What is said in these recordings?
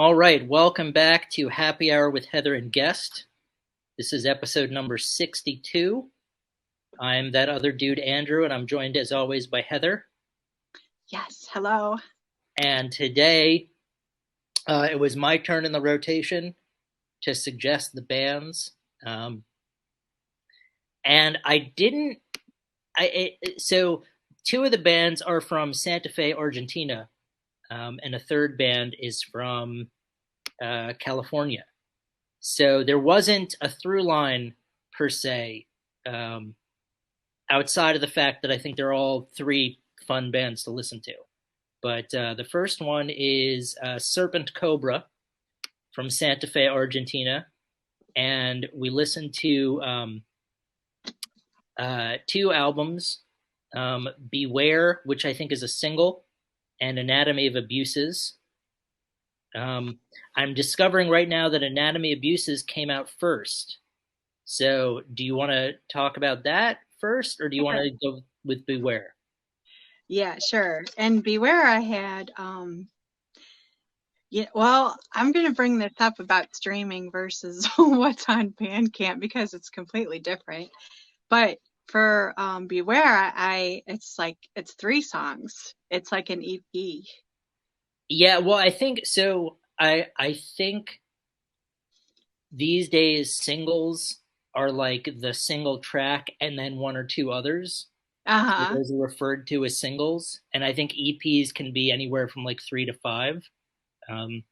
All right, welcome back to Happy Hour with Heather and Guest. This is episode number 62. I'm that other dude, Andrew, and I'm joined as always by Heather. Yes, hello. And today, it was my turn in the rotation to suggest the bands. And I didn't, so two of the bands are from Santa Fe, Argentina, and a third band is from California. So there wasn't a through line per se, um, outside of the fact that I think they're all three fun bands to listen to. But the first one is Serpent Cobra from Santa Fe, Argentina. And we listened to two albums, Beware, which I think is a single, and Anatomy of Abuses. I'm discovering right now that Anatomy of Abuses came out first. So do you want to talk about that first, or do you want Sure. to go with Beware? Yeah, sure. And beware, I had I'm going to bring this up about streaming versus what's on Bandcamp because it's completely different. But for Beware, it's three songs. It's like an EP. Yeah, well, I think so. I think these days singles are like the single track and then one or two others. So Uh-huh. those are referred to as singles, and I think EPs can be anywhere from like three to five. Um,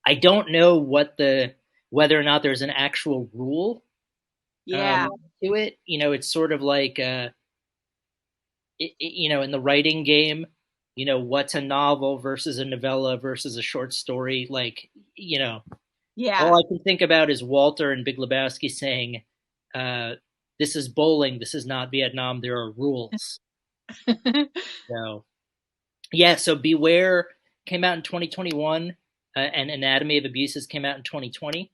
I don't know whether or not there's an actual rule Yeah. to it. It's sort of like in the writing game, what's a novel versus a novella versus a short story. Like, all Yeah. I can think about is Walter and Big Lebowski saying, uh, "This is bowling. This is not Vietnam. There are rules." So yeah, so Beware came out in 2021, and Anatomy of Abuses came out in 2020.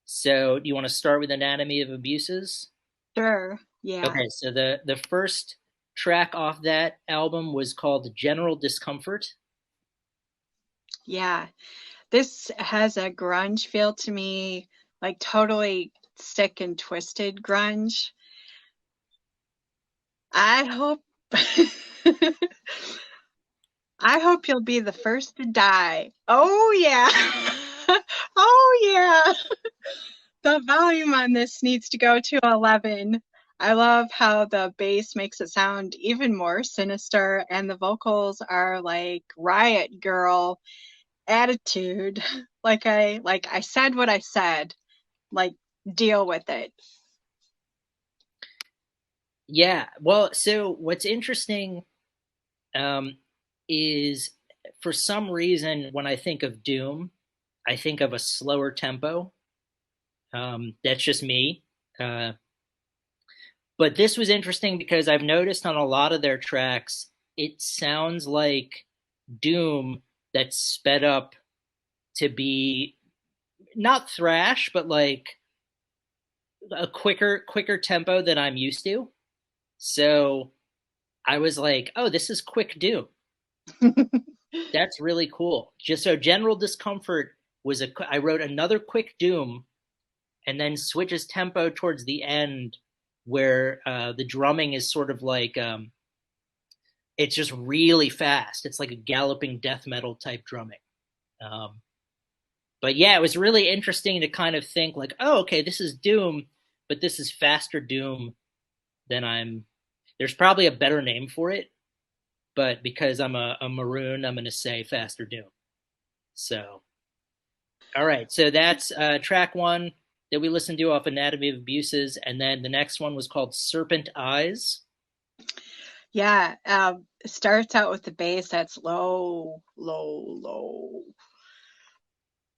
So do you want to start with Anatomy of Abuses? Sure. Yeah. Okay, so the first track off that album was called General Discomfort. Yeah. This has a grunge feel to me, like totally sick and twisted grunge. I hope I hope you'll be the first to die. Oh yeah. Oh yeah. The volume on this needs to go to 11. I love how the bass makes it sound even more sinister and the vocals are like riot girl attitude. Like I said what I said. Like deal with it. Yeah, well, so what's interesting, um, is for some reason when I think of Doom, I think of a slower tempo. That's just me. Uh, but this was interesting because I've noticed on a lot of their tracks, it sounds like Doom that's sped up to be not thrash, but like a quicker tempo than I'm used to. So I was like, oh, this is quick Doom. That's really cool. Just so General Discomfort was I wrote another quick Doom and then switches tempo towards the end where the drumming is sort of like it's just really fast. It's like a galloping death metal type drumming. Um, but yeah, it was really interesting to kind of think like, oh, okay, this is Doom, but this is faster Doom than I'm. There's probably a better name for it, but because I'm a maroon, I'm going to say faster Doom. So, all right, so that's track one that we listened to off Anatomy of Abuses, and then the next one was called Serpent Eyes. Yeah, it starts out with the bass that's low, low, low.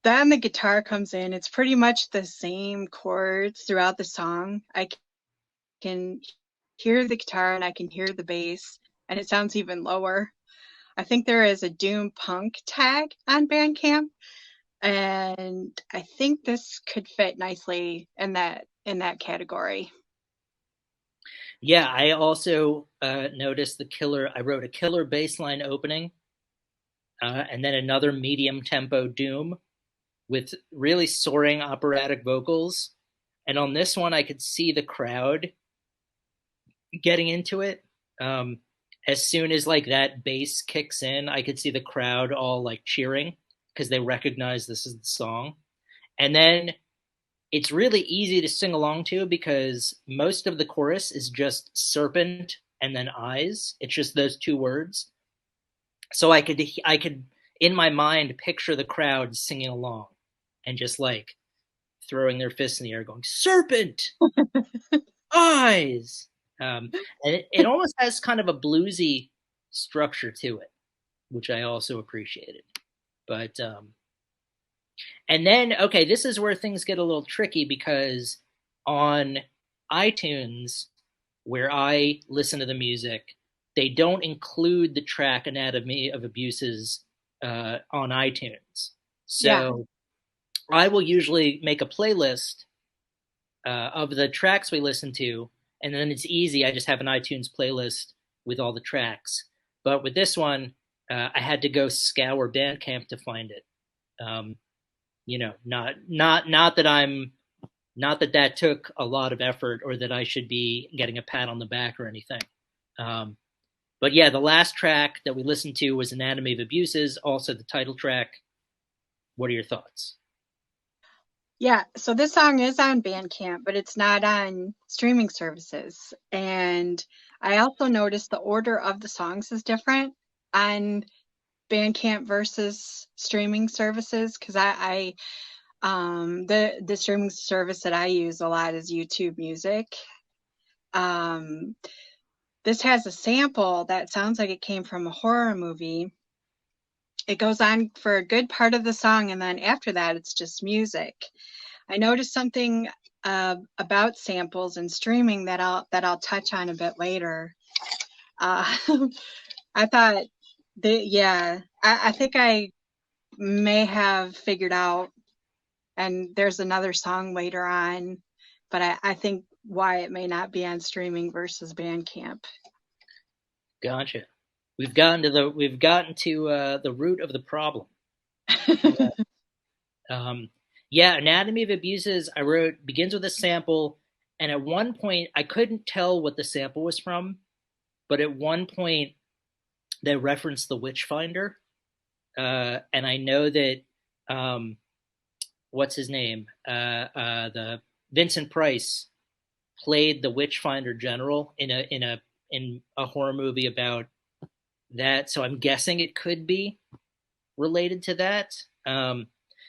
Then the guitar comes in. It's pretty much the same chords throughout the song. I can hear the guitar and I can hear the bass, and it sounds even lower. I think there is a Doom Punk tag on Bandcamp, and I think this could fit nicely in that category. Yeah, I also noticed the killer. I wrote a killer bass line opening, and then another medium tempo doom with really soaring operatic vocals. And on this one, I could see the crowd getting into it. Um, as soon as like that bass kicks in, I could see the crowd all like cheering because they recognize this is the song. And then it's really easy to sing along to because most of the chorus is just serpent and then eyes. It's just those two words. So I could in my mind picture the crowd singing along and just like throwing their fists in the air going serpent eyes. um, and it almost has kind of a bluesy structure to it, which I also appreciated. But and then okay, this is where things get a little tricky because on iTunes, where I listen to the music, they don't include the track Anatomy of Abuses on iTunes. Yeah. So I will usually make a playlist of the tracks we listen to, and then it's easy. I just have an iTunes playlist with all the tracks. But with this one, I had to go scour Bandcamp to find it. Um, not that I'm not that that took a lot of effort or that I should be getting a pat on the back or anything. Um, but yeah, the last track that we listened to was Anatomy of Abuses, also the title track. What are your thoughts? Yeah, so this song is on Bandcamp, but it's not on streaming services. And I also noticed the order of the songs is different on Bandcamp versus streaming services because the streaming service that I use a lot is YouTube Music. Um, this has a sample that sounds like it came from a horror movie. It goes on for a good part of the song, and then after that, it's just music. I noticed something about samples and streaming that I'll touch on a bit later. Uh, I thought I think I may have figured out, and there's another song later on, but I think why it may not be on streaming versus Bandcamp. Gotcha. We've gotten to the root of the problem. Um, yeah, Anatomy of Abuses, I wrote, begins with a sample, and at one point, I couldn't tell what the sample was from, but at one point, they referenced the Witchfinder. And I know that, um, what's his name? The Vincent Price played the Witchfinder general in a horror movie about that. So I'm guessing it could be related to that.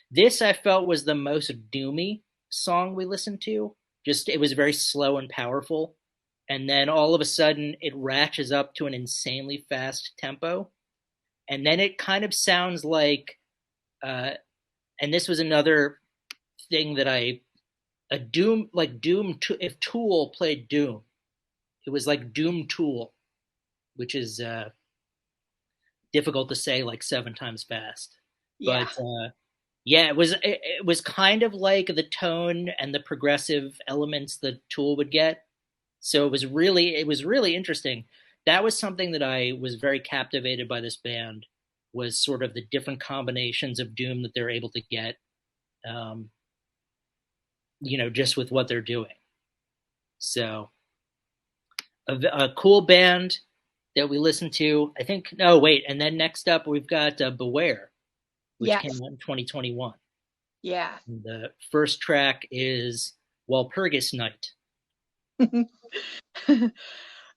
This I felt was the most doomy song we listened to. Just it was very slow and powerful, and then all of a sudden it ratchets up to an insanely fast tempo, and then it kind of sounds like. And this was another thing that I a Doom like Doom. If Tool played Doom, it was like Doom Tool, which is difficult to say like seven times fast. Yeah. But yeah, it was kind of like the tone and the progressive elements that Tool would get. So it was really interesting. That was something that I was very captivated by this band was sort of the different combinations of doom that they're able to get, um, just with what they're doing. So a cool band that we listened to. I think no wait, and then next up we've got Beware, which came Yes. out in 2021. Yeah. And the first track is Walpurgis Night.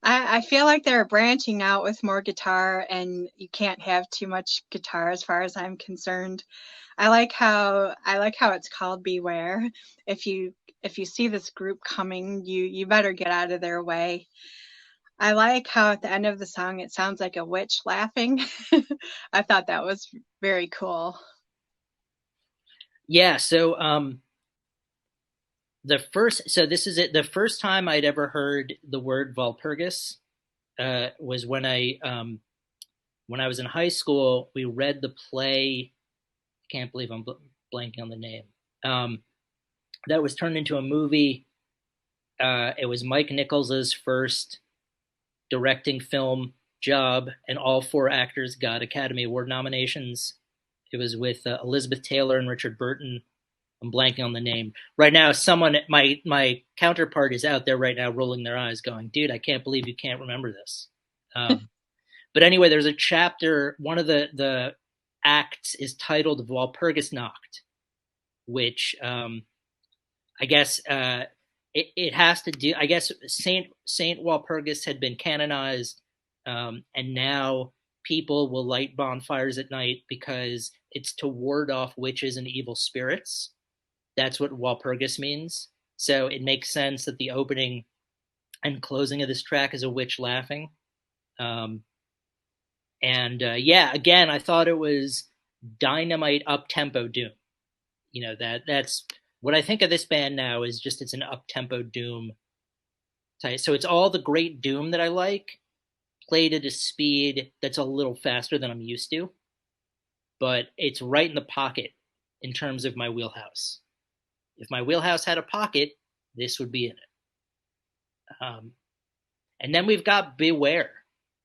I feel like they're branching out with more guitar, and you can't have too much guitar as far as I'm concerned. I like how it's called Beware. If you see this group coming, you better get out of their way. I like how at the end of the song it sounds like a witch laughing. I thought that was very cool. Yeah, so this is it. The first time I'd ever heard the word Walpurgis was when I was in high school. We read the play. I can't believe I'm blanking on the name. Um, that was turned into a movie. It was Mike Nichols's first directing film. job, and all 4 actors got Academy Award nominations. It was with Elizabeth Taylor and Richard Burton. I'm blanking on the name right now. Someone, my counterpart, is out there right now, rolling their eyes, going, "Dude, I can't believe you can't remember this." But anyway, there's a chapter. One of the acts is titled "Walpurgis Nacht," which I guess it has to do. I guess Saint Walpurgis had been canonized, and now people will light bonfires at night because it's to ward off witches and evil spirits. That's what Walpurgis means. So it makes sense that the opening and closing of this track is a witch laughing. Yeah, again, I thought it was dynamite up tempo doom. That's what I think of this band now, is just it's an up tempo doom type. So it's all the great doom that I like, played at a speed that's a little faster than I'm used to, but it's right in the pocket in terms of my wheelhouse. If my wheelhouse had a pocket, this would be in it. And then we've got Beware,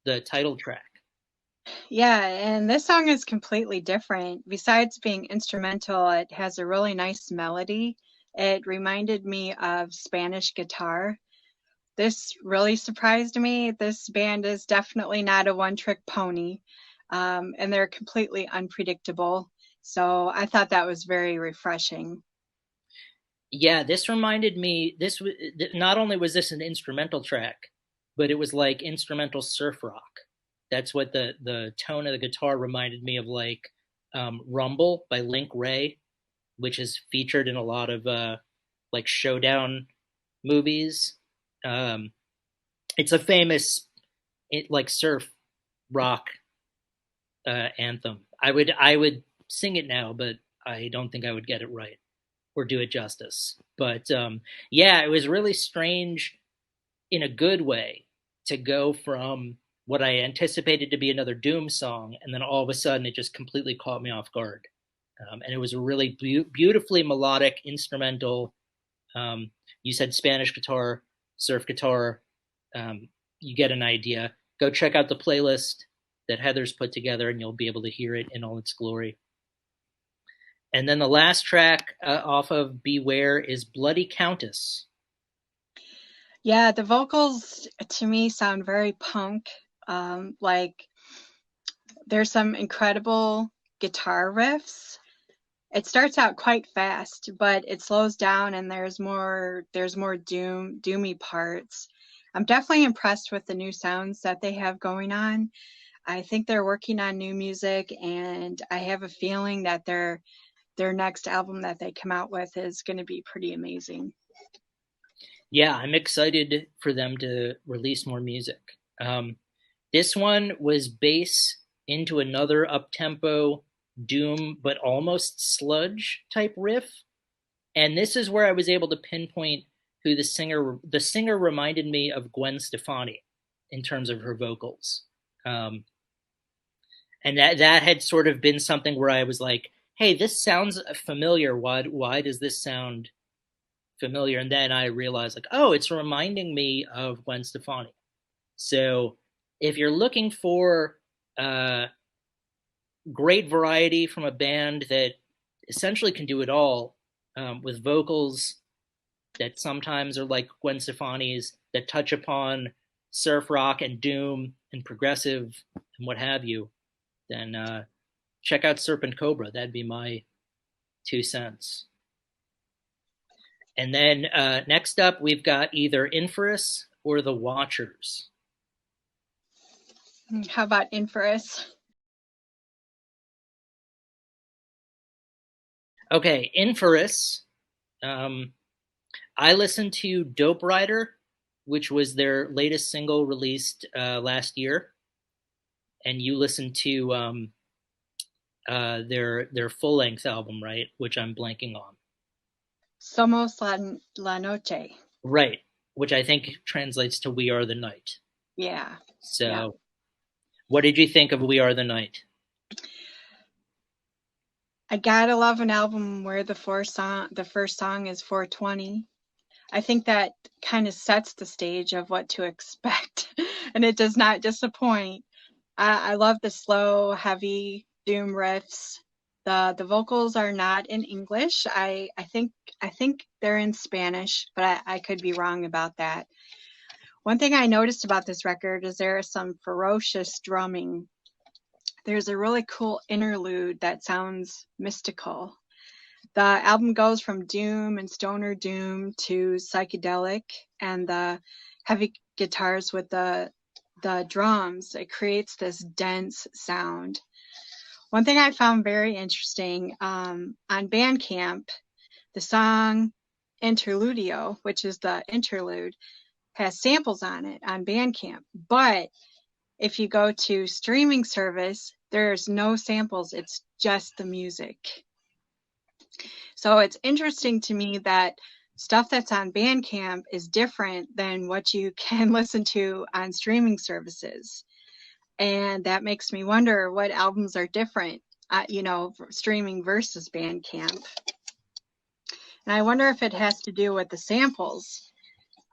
the title track. Yeah, and this song is completely different. Besides being instrumental, it has a really nice melody. It reminded me of Spanish guitar. This really surprised me. This band is definitely not a one-trick pony, and they're completely unpredictable. So I thought that was very refreshing. Yeah, this reminded me. Not only was this an instrumental track, but it was like instrumental surf rock. That's what the tone of the guitar reminded me of, like Rumble by Link Ray, which is featured in a lot of like showdown movies. It's a famous like surf rock anthem. I would sing it now, but I don't think I would get it right or do it justice. But yeah, it was really strange in a good way to go from what I anticipated to be another Doom song, and then all of a sudden it just completely caught me off guard. And it was a really beautifully melodic instrumental. You said Spanish guitar, surf guitar. You get an idea. Go check out the playlist that Heather's put together, and you'll be able to hear it in all its glory. And then the last track off of Beware is Bloody Countess. Yeah, the vocals to me sound very punk. Like there's some incredible guitar riffs. It starts out quite fast, but it slows down and there's more doomy parts. I'm definitely impressed with the new sounds that they have going on. I think they're working on new music, and I have a feeling that their next album that they come out with is going to be pretty amazing. Yeah, I'm excited for them to release more music. This one was bass into another up-tempo doom, but almost sludge type riff. And this is where I was able to pinpoint who the singer reminded me of Gwen Stefani in terms of her vocals. And that had sort of been something where I was like, hey, this sounds familiar. Why does this sound familiar? And then I realized, like, oh, it's reminding me of Gwen Stefani. So if you're looking for great variety from a band that essentially can do it all, with vocals that sometimes are like Gwen Stefani's, that touch upon surf rock and doom and progressive and what have you, then check out Serpent Cobra. That'd be my 2 cents. And then next up, we've got either Inferous or The Watchers. How about Inferous? Okay, Inferous. I listened to Dope Rider, which was their latest single released last year, and you listened to their full length album, right? Which I'm blanking on. Somos la Noche. Right, which I think translates to We Are the Night. Yeah. So, yeah. What did you think of We Are the Night? I gotta love an album where the first song is 420. I think that kind of sets the stage of what to expect and it does not disappoint. I love the slow, heavy doom riffs. The vocals are not in English. I think they're in Spanish, but I could be wrong about that. One thing I noticed about this record is there is some ferocious drumming. There's a really cool interlude that sounds mystical. The album goes from doom and stoner doom to psychedelic, and the heavy guitars with the drums, it creates this dense sound. One thing I found very interesting, on Bandcamp, the song Interludio, which is the interlude, has samples on it on Bandcamp. But if you go to streaming service, there's no samples. It's just the music. So it's interesting to me that stuff that's on Bandcamp is different than what you can listen to on streaming services. And that makes me wonder what albums are different, streaming versus Bandcamp. And I wonder if it has to do with the samples,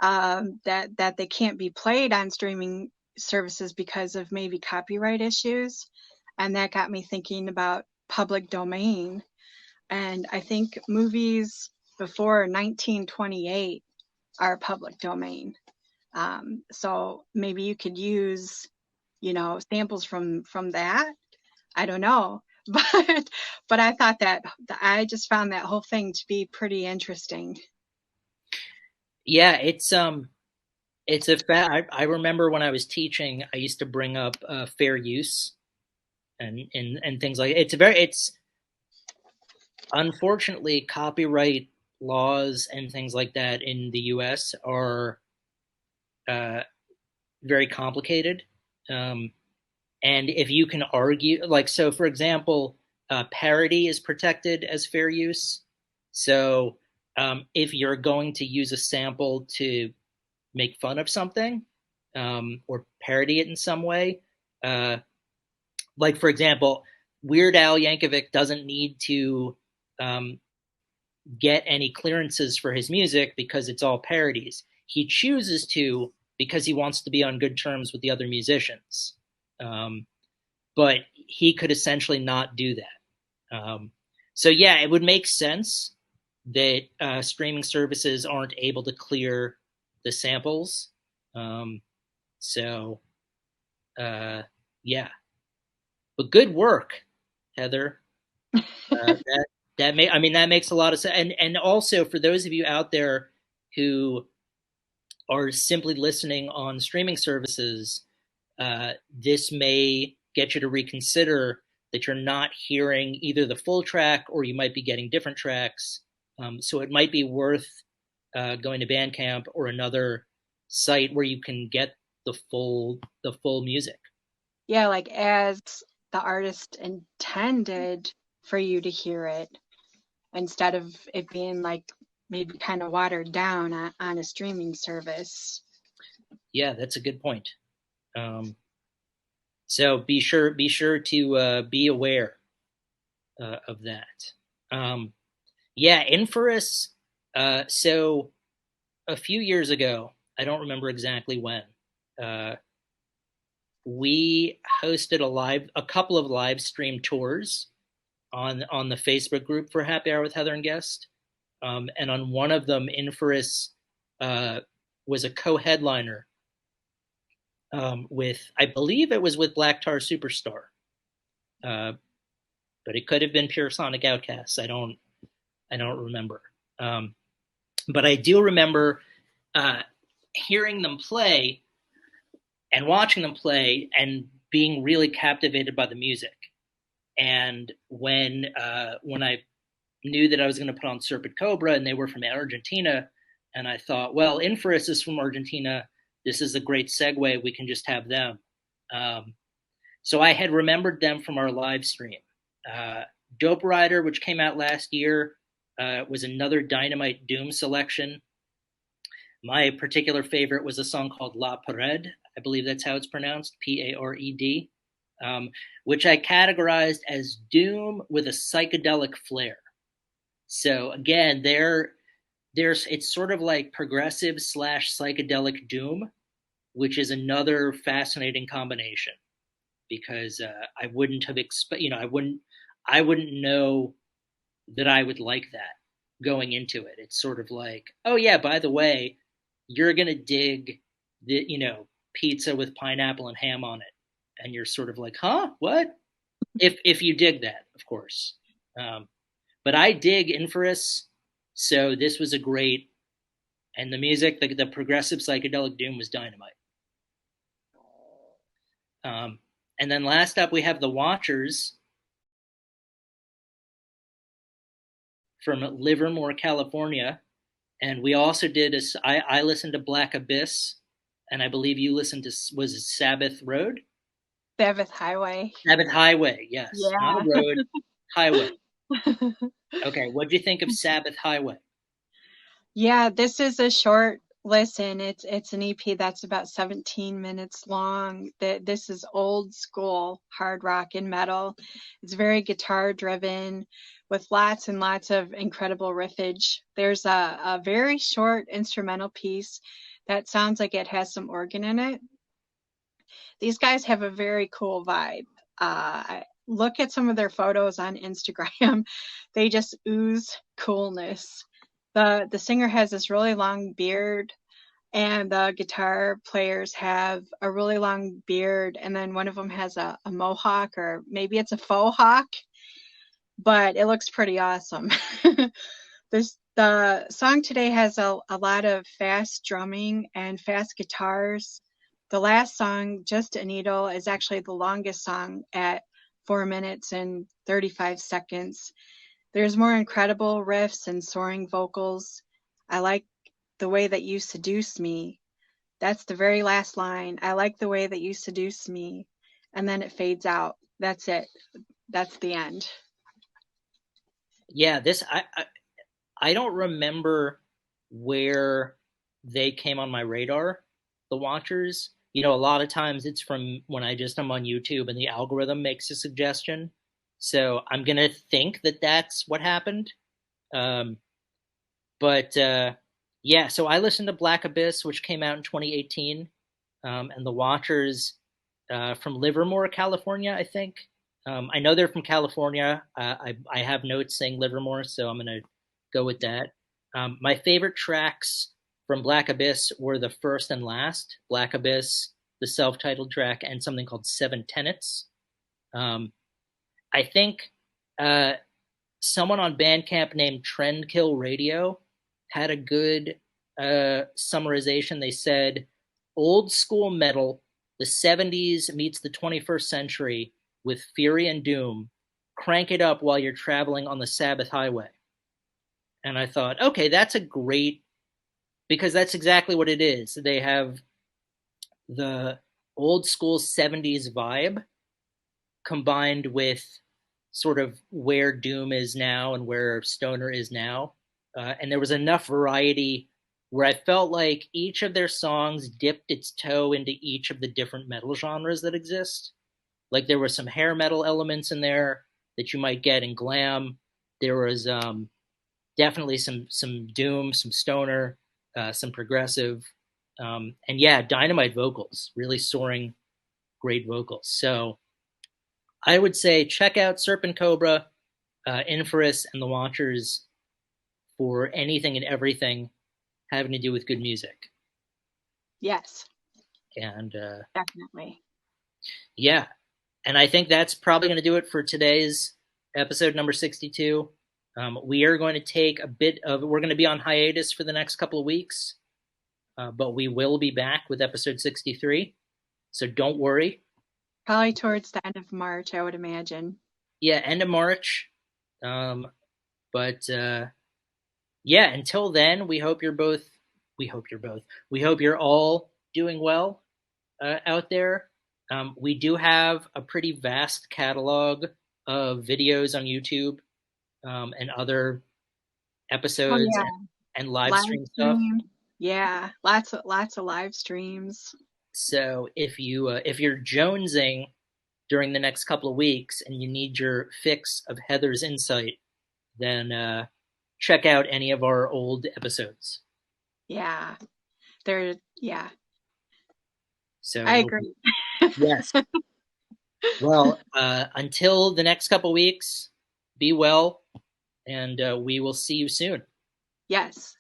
that they can't be played on streaming services because of maybe copyright issues. And that got me thinking about public domain. And I think movies before 1928 are public domain. So maybe you could use, samples from that. I don't know. But I thought that I just found that whole thing to be pretty interesting. Yeah, it's a fact. I remember when I was teaching, I used to bring up fair use and things like it. It's unfortunately copyright laws and things like that in the U.S. are uh, very complicated. And if you can argue, like, so for example, parody is protected as fair use. So if you're going to use a sample to make fun of something, or parody it in some way, uh, like for example, Weird Al Yankovic doesn't need to um, get any clearances for his music because it's all parodies. He chooses to because he wants to be on good terms with the other musicians. Um, but he could essentially not do that. So yeah, it would make sense that streaming services aren't able to clear the samples. Um, so yeah, but good work, Heather. That makes a lot of sense. And also for those of you out there who are simply listening on streaming services, this may get you to reconsider that you're not hearing either the full track or you might be getting different tracks. So it might be worth going to Bandcamp or another site where you can get the full music. Yeah, like as the artist intended for you to hear it, instead of it being like maybe kind of watered down on a streaming service. Yeah, that's a good point. So be sure to be aware of that. Yeah, Inferous. So a few years ago, I don't remember exactly when, we hosted a couple of live stream tours on the Facebook group for Happy Hour with Heather and Guest, and on one of them, Inferous was a co-headliner with, I believe it was with Black Tar Superstar, but it could have been Pure Sonic Outcasts. I don't remember, but I do remember hearing them play and watching them play and being really captivated by the music. And when I knew that I was going to put on Serpent Cobra and they were from Argentina, and I thought, well, Inferous is from Argentina. This is a great segue. We can just have them. So I had remembered them from our live stream. Dope Rider, which came out last year, was another Dynamite Doom selection. My particular favorite was a song called La Pared. I believe that's how it's pronounced, Pared, which I categorized as Doom with a psychedelic flair. So again, there's it's sort of like progressive / psychedelic Doom, which is another fascinating combination because I wouldn't have I wouldn't know that I would like that going into it. It's sort of like, oh yeah, by the way, you're gonna dig the pizza with pineapple and ham on it, and you're sort of like, huh, what? If you dig that, of course. Um, but I dig Inferous, so this was a great, and the music, the progressive psychedelic doom was dynamite. Um, and then last up, we have the Watchers from Livermore, California, and we also did a. I listened to Black Abyss, and I believe you listened to, was it Sabbath Road? Sabbath Highway. Sabbath Highway, yes, not a Yeah. road, highway. Okay, what do you think of Sabbath Highway? Yeah, this is a short listen. It's an EP that's about 17 minutes long. This is old school hard rock and metal. It's very guitar driven with lots and lots of incredible riffage. There's a very short instrumental piece that sounds like it has some organ in it. These guys have a very cool vibe. Look at some of their photos on Instagram. They just ooze coolness. The singer has this really long beard, and the guitar players have a really long beard, and then one of them has a mohawk, or maybe it's a faux hawk, but it looks pretty awesome. The song today has a lot of fast drumming and fast guitars. The last song, Just a Needle, is actually the longest song at 4 minutes and 35 seconds. There's more incredible riffs and soaring vocals. I like the way that you seduce me. That's the very last line. I like the way that you seduce me. And then it fades out. That's it. That's the end. Yeah, this I don't remember where they came on my radar, the Watchers. A lot of times it's from when I'm on YouTube and the algorithm makes a suggestion. So I'm gonna think that that's what happened. Um, but yeah, so I listened to Black Abyss, which came out in 2018, and the Watchers from Livermore, California, I think. I know they're from California. I have notes saying Livermore, so I'm gonna go with that. My favorite tracks from Black Abyss were the first and last Black Abyss, the self-titled track, and something called Seven Tenets. Um, I think uh, someone on Bandcamp named Trendkill Radio had a good summarization. They said, old school metal, the 70s meets the 21st century with fury and doom. Crank it up while you're traveling on the Sabbath Highway. And I thought, okay, that's a great, because that's exactly what it is. They have the old school 70s vibe combined with sort of where doom is now and where stoner is now. And there was enough variety where I felt like each of their songs dipped its toe into each of the different metal genres that exist. Like there were some hair metal elements in there that you might get in glam. There was definitely some doom, some stoner, some progressive, and yeah, dynamite vocals, really soaring, great vocals. So I would say check out Serpent Cobra, Inferous, and the Watchers for anything and everything having to do with good music. Yes, And definitely. yeah, and I think that's probably going to do it for today's episode number 62. We are going to take we're going to be on hiatus for the next couple of weeks, but we will be back with episode 63. So don't worry. Probably towards the end of March, I would imagine. Yeah, end of March. Um, but yeah, until then, we hope you're all doing well out there. We do have a pretty vast catalog of videos on YouTube and other Oh episodes yeah, and live live stream stuff. stream. Yeah, lots of live streams. So if you're jonesing during the next couple of weeks and you need your fix of Heather's insight, then check out any of our old episodes. Yeah, yeah. So I agree. yes. Well, until the next couple weeks, be well, and we will see you soon. Yes.